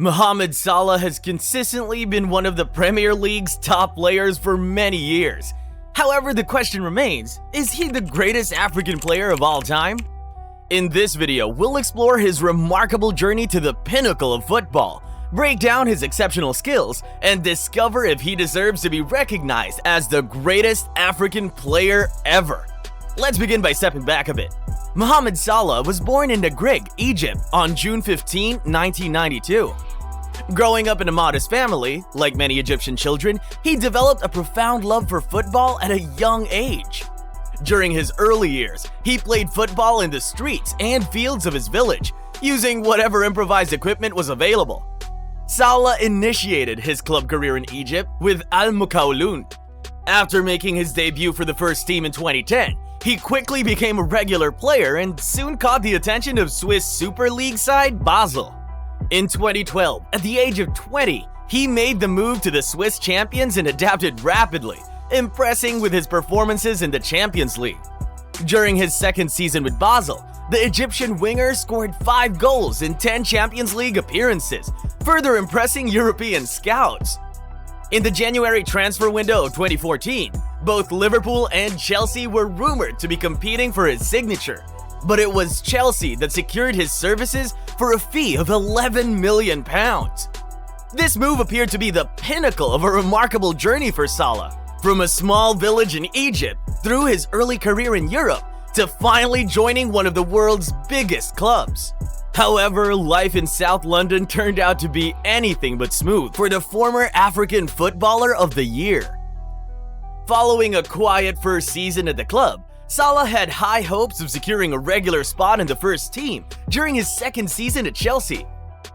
Mohamed Salah has consistently been one of the Premier League's top players for many years. However, the question remains, is he the greatest African player of all time? In this video, we'll explore his remarkable journey to the pinnacle of football, break down his exceptional skills, and discover if he deserves to be recognized as the greatest African player ever. Let's begin by stepping back a bit. Mohamed Salah was born in Negreg, Egypt on June 15, 1992. Growing up in a modest family, like many Egyptian children, he developed a profound love for football at a young age. During his early years, he played football in the streets and fields of his village, using whatever improvised equipment was available. Salah initiated his club career in Egypt with Al Muqawloon. After making his debut for the first team in 2010, he quickly became a regular player and soon caught the attention of Swiss Super League side Basel. In 2012, at the age of 20, he made the move to the Swiss champions and adapted rapidly, impressing with his performances in the Champions League. During his second season with Basel, the Egyptian winger scored 5 goals in 10 Champions League appearances, further impressing European scouts. In the January transfer window of 2014, both Liverpool and Chelsea were rumored to be competing for his signature, but it was Chelsea that secured his services for a fee of £11 million. This move appeared to be the pinnacle of a remarkable journey for Salah, from a small village in Egypt through his early career in Europe to finally joining one of the world's biggest clubs. However, life in South London turned out to be anything but smooth for the former African Footballer of the Year. Following a quiet first season at the club, Salah had high hopes of securing a regular spot in the first team during his second season at Chelsea.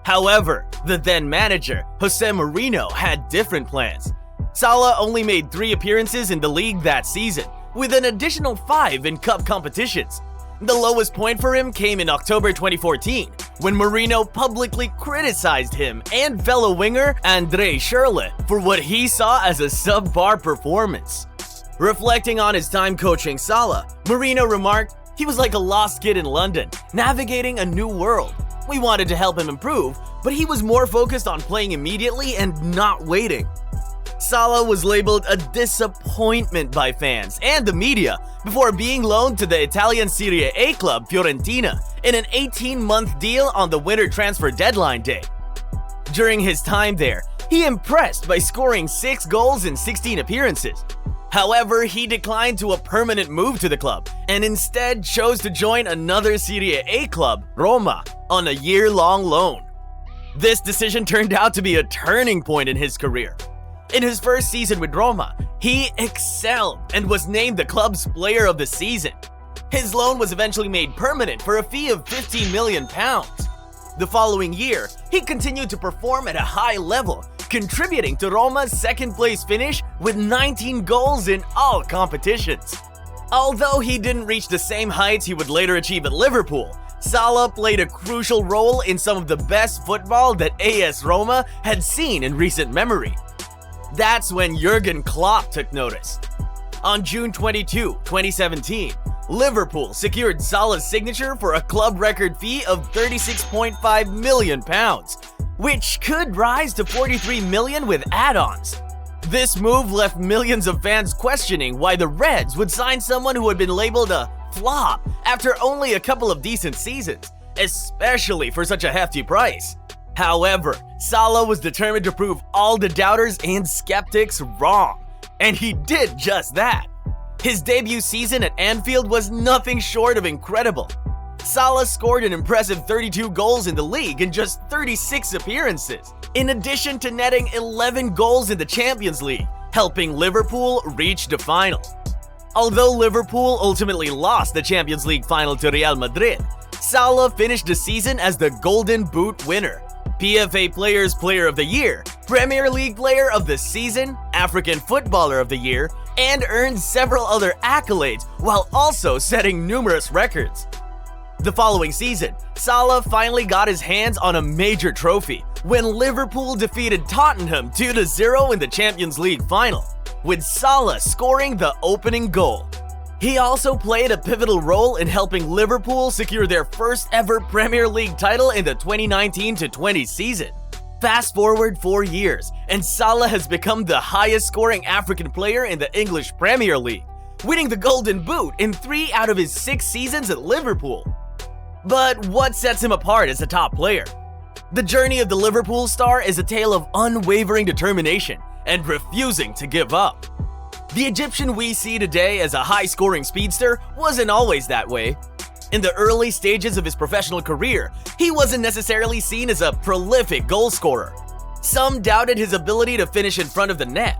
However, the then manager, Jose Mourinho, had different plans. Salah only made 3 appearances in the league that season, with an additional 5 in cup competitions. The lowest point for him came in October 2014, when Mourinho publicly criticized him and fellow winger Andre Schürrle for what he saw as a subpar performance. Reflecting on his time coaching Salah, Mourinho remarked, "He was like a lost kid in London, navigating a new world. We wanted to help him improve, but he was more focused on playing immediately and not waiting." Salah was labeled a disappointment by fans and the media before being loaned to the Italian Serie A club Fiorentina in an 18-month deal on the winter transfer deadline day. During his time there, he impressed by scoring 6 goals in 16 appearances. However, he declined to a permanent move to the club and instead chose to join another Serie A club, Roma, on a year-long loan. This decision turned out to be a turning point in his career. In his first season with Roma, he excelled and was named the club's player of the season. His loan was eventually made permanent for a fee of £15 million. The following year, he continued to perform at a high level, contributing to Roma's second-place finish with 19 goals in all competitions. Although he didn't reach the same heights he would later achieve at Liverpool, Salah played a crucial role in some of the best football that AS Roma had seen in recent memory. That's when Jurgen Klopp took notice. On June 22, 2017, Liverpool secured Salah's signature for a club record fee of £36.5 million, which could rise to $43 million with add-ons. This move left millions of fans questioning why the Reds would sign someone who had been labeled a flop after only a couple of decent seasons, especially for such a hefty price. However, Salah was determined to prove all the doubters and skeptics wrong, and he did just that. His debut season at Anfield was nothing short of incredible. Salah scored an impressive 32 goals in the league in just 36 appearances, in addition to netting 11 goals in the Champions League, helping Liverpool reach the final. Although Liverpool ultimately lost the Champions League final to Real Madrid, Salah finished the season as the Golden Boot winner, PFA Players Player of the Year, Premier League Player of the Season, African Footballer of the Year, and earned several other accolades while also setting numerous records. The following season, Salah finally got his hands on a major trophy when Liverpool defeated Tottenham 2-0 in the Champions League final, with Salah scoring the opening goal. He also played a pivotal role in helping Liverpool secure their first ever Premier League title in the 2019-20 season. Fast forward 4 years, and Salah has become the highest scoring African player in the English Premier League, winning the Golden Boot in 3 out of his 6 seasons at Liverpool. But what sets him apart as a top player? The journey of the Liverpool star is a tale of unwavering determination and refusing to give up. The Egyptian we see today as a high-scoring speedster wasn't always that way. In the early stages of his professional career, he wasn't necessarily seen as a prolific goal scorer. Some doubted his ability to finish in front of the net.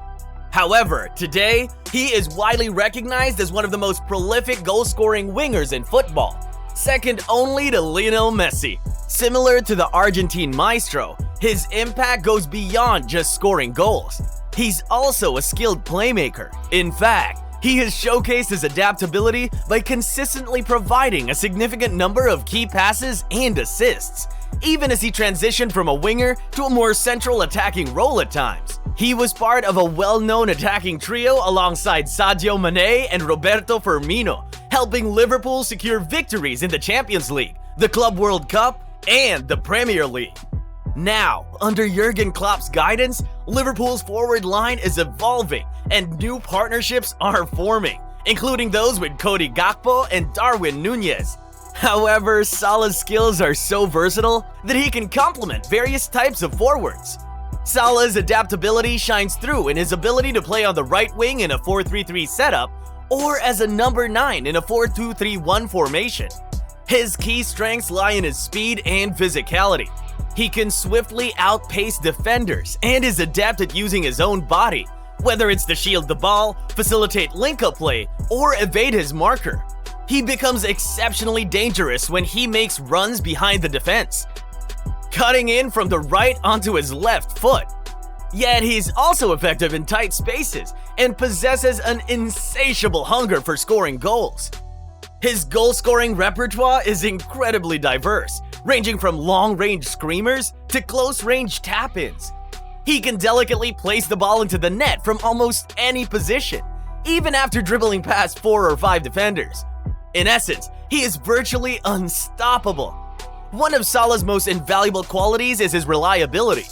However, today, he is widely recognized as one of the most prolific goal-scoring wingers in football, second only to Lionel Messi. Similar to the Argentine maestro, his impact goes beyond just scoring goals. He's also a skilled playmaker. In fact, he has showcased his adaptability by consistently providing a significant number of key passes and assists, even as he transitioned from a winger to a more central attacking role at times. He was part of a well-known attacking trio alongside Sadio Mane and Roberto Firmino, helping Liverpool secure victories in the Champions League, the Club World Cup, and the Premier League. Now, under Jurgen Klopp's guidance, Liverpool's forward line is evolving and new partnerships are forming, including those with Cody Gakpo and Darwin Núñez. However, Salah's skills are so versatile that he can complement various types of forwards. Salah's adaptability shines through in his ability to play on the right wing in a 4-3-3 setup or as a number 9 in a 4-2-3-1 formation. His key strengths lie in his speed and physicality. He can swiftly outpace defenders and is adept at using his own body, whether it's to shield the ball, facilitate link-up play, or evade his marker. He becomes exceptionally dangerous when he makes runs behind the defense, cutting in from the right onto his left foot. Yet he's also effective in tight spaces and possesses an insatiable hunger for scoring goals. His goal-scoring repertoire is incredibly diverse, ranging from long-range screamers to close-range tap-ins. He can delicately place the ball into the net from almost any position, even after dribbling past 4 or 5 defenders. In essence, he is virtually unstoppable. One of Salah's most invaluable qualities is his reliability.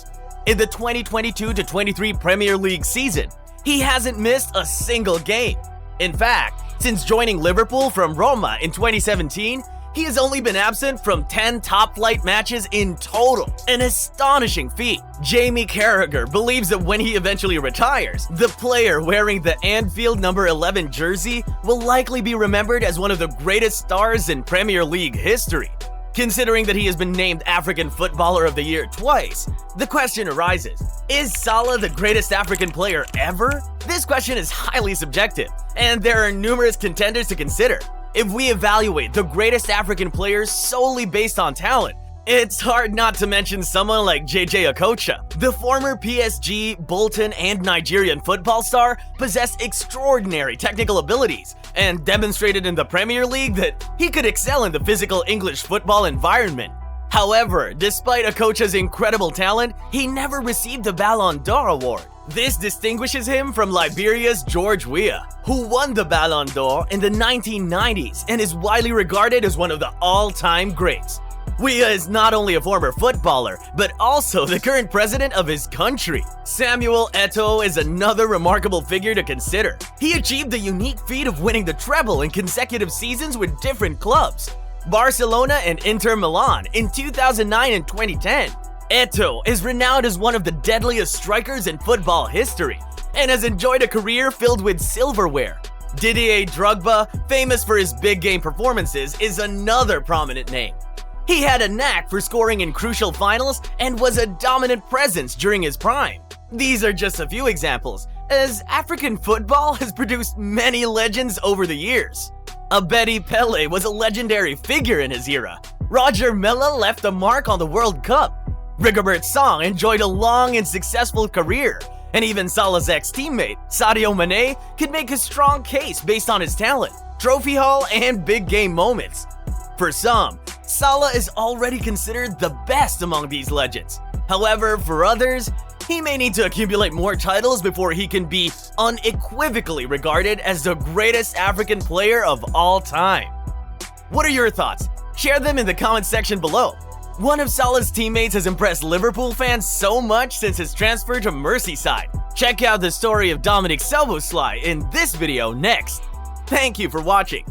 In the 2022-23 Premier League season, he hasn't missed a single game. In fact, since joining Liverpool from Roma in 2017, he has only been absent from 10 top-flight matches in total, an astonishing feat. Jamie Carragher believes that when he eventually retires, the player wearing the Anfield number 11 jersey will likely be remembered as one of the greatest stars in Premier League history. Considering that he has been named African Footballer of the Year twice, the question arises, is Salah the greatest African player ever? This question is highly subjective, and there are numerous contenders to consider. If we evaluate the greatest African players solely based on talent, it's hard not to mention someone like JJ Okocha. The former PSG, Bolton, and Nigerian football star possessed extraordinary technical abilities and demonstrated in the Premier League that he could excel in the physical English football environment. However, despite Okocha's incredible talent, he never received the Ballon d'Or award. This distinguishes him from Liberia's George Weah, who won the Ballon d'Or in the 1990s and is widely regarded as one of the all-time greats. Weah is not only a former footballer, but also the current president of his country. Samuel Eto'o is another remarkable figure to consider. He achieved the unique feat of winning the treble in consecutive seasons with different clubs, Barcelona and Inter Milan in 2009 and 2010. Eto'o is renowned as one of the deadliest strikers in football history and has enjoyed a career filled with silverware. Didier Drogba, famous for his big game performances, is another prominent name. He had a knack for scoring in crucial finals and was a dominant presence during his prime. These are just a few examples, as African football has produced many legends over the years. Abedi Pele was a legendary figure in his era. Roger Milla left a mark on the World Cup. Rigobert Song enjoyed a long and successful career, and even Salah's ex-teammate, Sadio Mane, could make a strong case based on his talent, trophy haul, and big game moments. For some, Salah is already considered the best among these legends. However, for others, he may need to accumulate more titles before he can be unequivocally regarded as the greatest African player of all time. What are your thoughts? Share them in the comment section below. One of Salah's teammates has impressed Liverpool fans so much since his transfer to Merseyside. Check out the story of Dominic Szoboszlai in this video next. Thank you for watching.